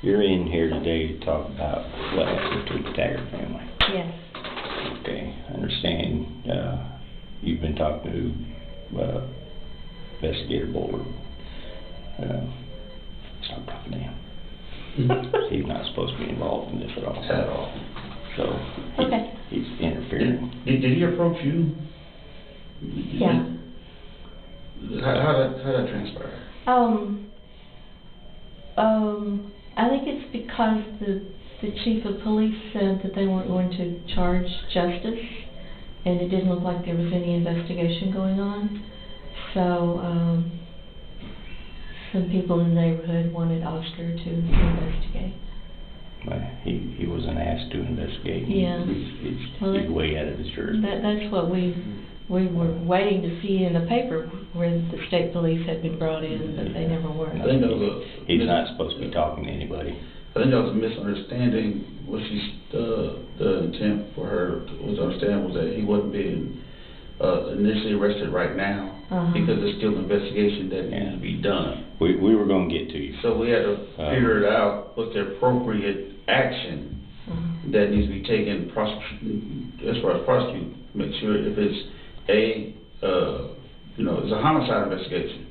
You're in here today to talk about what happened to the Taggart family. Yes. Okay, I understand you've been talking to Investigator Bullard. Stop talking to him. He's not supposed to be involved in this at all. At all. So he's interfering. Did he approach you? Yeah. How that transpire? I think it's because the chief of police said that they weren't going to charge Justice, and it didn't look like there was any investigation going on. So some people in the neighborhood wanted Oscar to investigate. But he wasn't asked to investigate. Yeah. He's way out of his jurisdiction. That's what we were waiting to see in the paper where the state police had been brought in, but they never were. I think that was he's not supposed to be talking to anybody. I think that was a misunderstanding. What the intent for her was to understand was that he wasn't being initially arrested right now because there's still an investigation that needs to be done. We were going to get to you. So we had to figure it out what's the appropriate action that needs to be taken as far as prosecute. Make sure if it's it's a homicide investigation.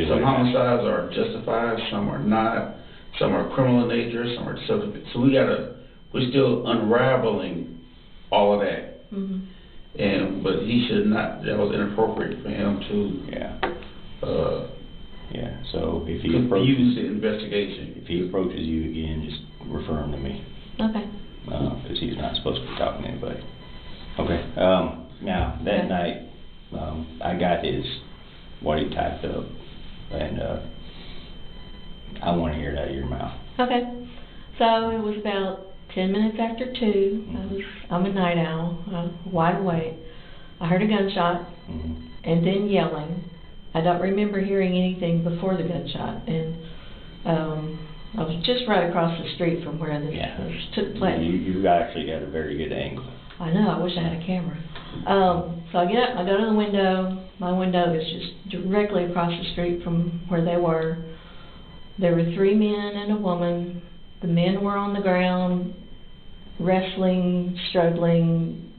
Some homicides are justified, some are not, some are criminal in nature, some are subject. So we're still unraveling all of that. But he should not. That was inappropriate for him to. So if he confuse the investigation. If he approaches you again, just refer him to me. Okay. Because he's not supposed to be talking to anybody. Okay. Now that night, I got what he typed up, and I want to hear it out of your mouth. Okay. So it was about 10 minutes after 2. I'm a night owl, wide awake. I heard a gunshot and then yelling. I don't remember hearing anything before the gunshot, and I was just right across the street from where this took place. You actually got a very good angle. I know, I wish I had a camera. So I get up, I go to the window. My window is just directly across the street from where they were. There were 3 men and a woman. The men were on the ground, wrestling, struggling.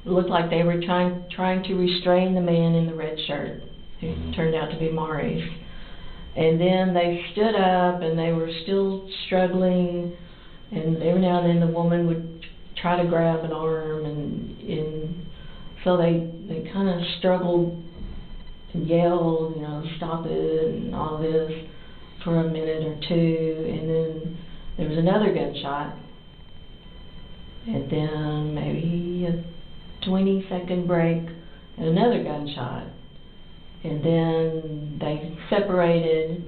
It looked like they were trying to restrain the man in the red shirt, who turned out to be Maurice. And then they stood up, and they were still struggling, and every now and then the woman would try to grab an arm, and so they kind of struggled and yelled, stop it, and all this for a minute or 2, and then there was another gunshot, and then maybe a 20-second break, and another gunshot, and then they separated,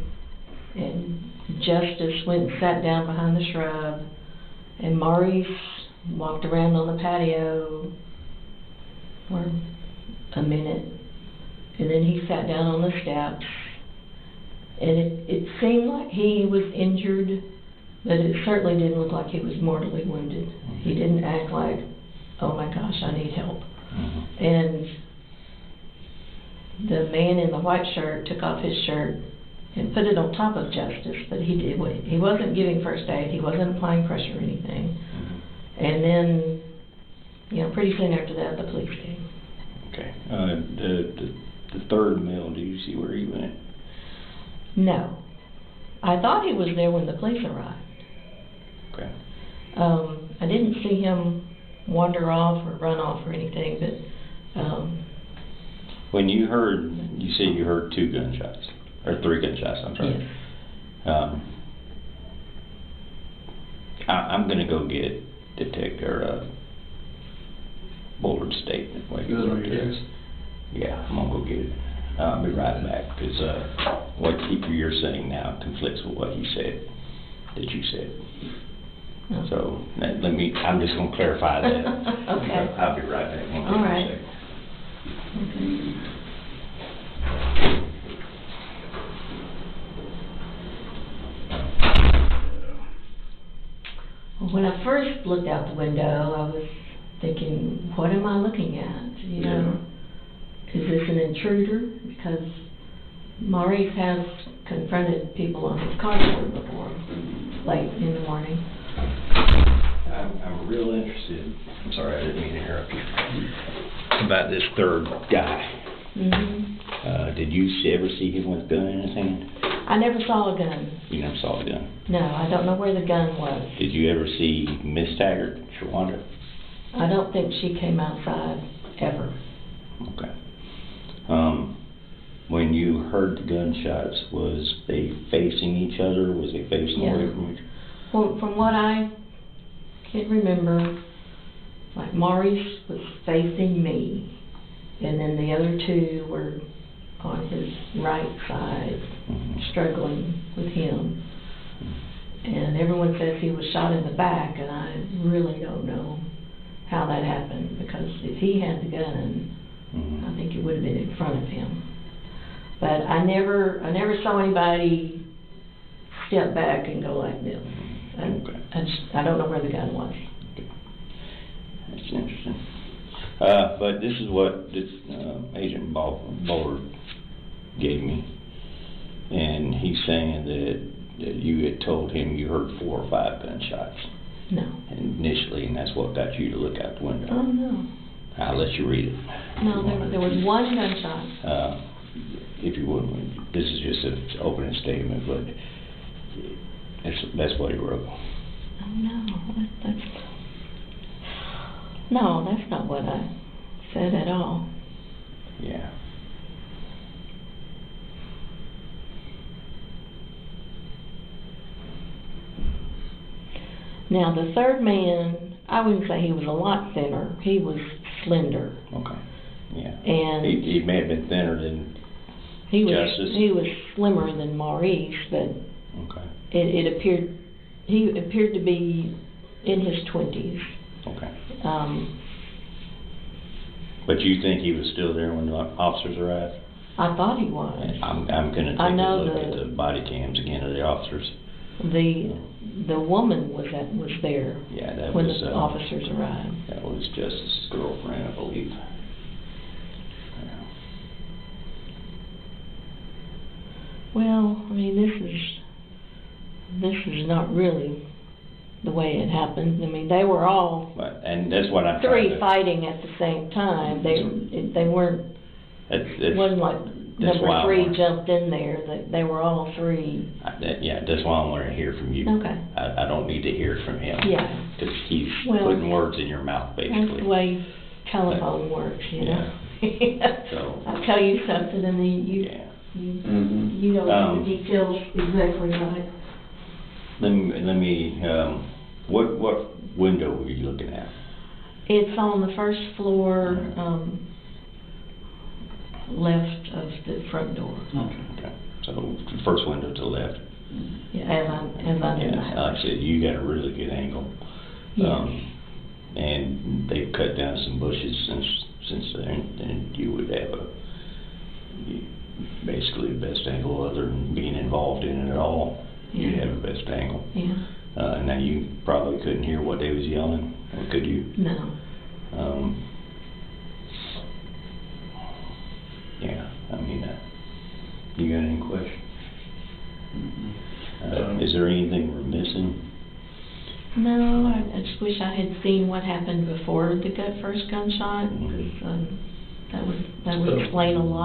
and Justice went and sat down behind the shrub, and Maurice walked around on the patio for a minute, and then he sat down on the steps, and it seemed like he was injured, but it certainly didn't look like he was mortally wounded. He didn't act like, oh my gosh, I need help. And the man in the white shirt took off his shirt and put it on top of Justice, but he wasn't giving first aid, he wasn't applying pressure or anything. And then, pretty soon after that, the police came. Okay. The third male, do you see where he went? No. I thought he was there when the police arrived. Okay. I didn't see him wander off or run off or anything, but... When you said you heard 2 gunshots, or 3 gunshots, I'm sorry. Yes. I'm going to go get Bullard's statement. Yeah, I'm going to go get it. I'll be right back, because what you're saying now conflicts with what you said, you said. So I'm just going to clarify that. Okay. I'll be right back. All right. When I first looked out the window, I was thinking, what am I looking at? Is this an intruder? Because Maurice has confronted people on his carport before, late in the morning. I'm real interested, I'm sorry, I didn't mean to interrupt you, about this third guy. Did you ever see him with a gun in his hand? I never saw a gun. You never saw a gun? No, I don't know where the gun was. Did you ever see Miss Taggart, Shawndra? I don't think she came outside, ever. Okay. When you heard the gunshots, was they facing each other? Was they facing away from each other? Well, from what I can remember, like Maurice was facing me, and then the other two were on his right side, struggling with him. And everyone says he was shot in the back, and I really don't know how that happened, because if he had the gun, I think it would have been in front of him. But I never saw anybody step back and go like this. I don't know where the gun was. Okay. That's interesting. But this is what this Agent Bullard gave me, and he's saying that you had told him you heard 4 or 5 gunshots. No. Initially, and that's what got you to look out the window. Oh, no. I'll let you read it. No, there was 1 gunshot. If you would, this is just an opening statement, but that's what he wrote. Oh, no, that's not what I said at all. Yeah. Now, the third man, I wouldn't say he was a lot thinner. He was slender. Okay. Yeah. And he may have been thinner than Justice. He was slimmer than Maurice, but okay. He appeared to be in his 20s. Okay. But you think he was still there when the officers arrived? I thought he was. I'm going to take a look at the body cams again of the officers. The woman was there. Yeah, that when was the officers arrived. That was Justice's girlfriend, I believe. Yeah. Well, I mean, this is not really the way it happened. I mean, they were all and that's what I'm three fighting at the same time. They weren't. It wasn't like number 3 jumped in there. They were all 3. That's why I want to hear from you. Okay. I don't need to hear from him. Yeah. Because he's putting words in your mouth, basically. That's the way telephone works, you know. So I'll tell you something, and then you know the details exactly right. Let me. What window were you looking at? It's on the first floor, left of the front door. Okay. So the first window to the left. Yeah, as I'm in the house. Like I said, you got a really good angle. Yes. And they've cut down some bushes since then, and you would have basically the best angle other than being involved in it at all. Yeah. You'd have the best angle. Yeah. Now you probably couldn't hear what they was yelling, or could you? No. Yeah, I mean, you got any questions? Is there anything we're missing? No, I just wish I had seen what happened before the first gunshot, because that would explain a lot.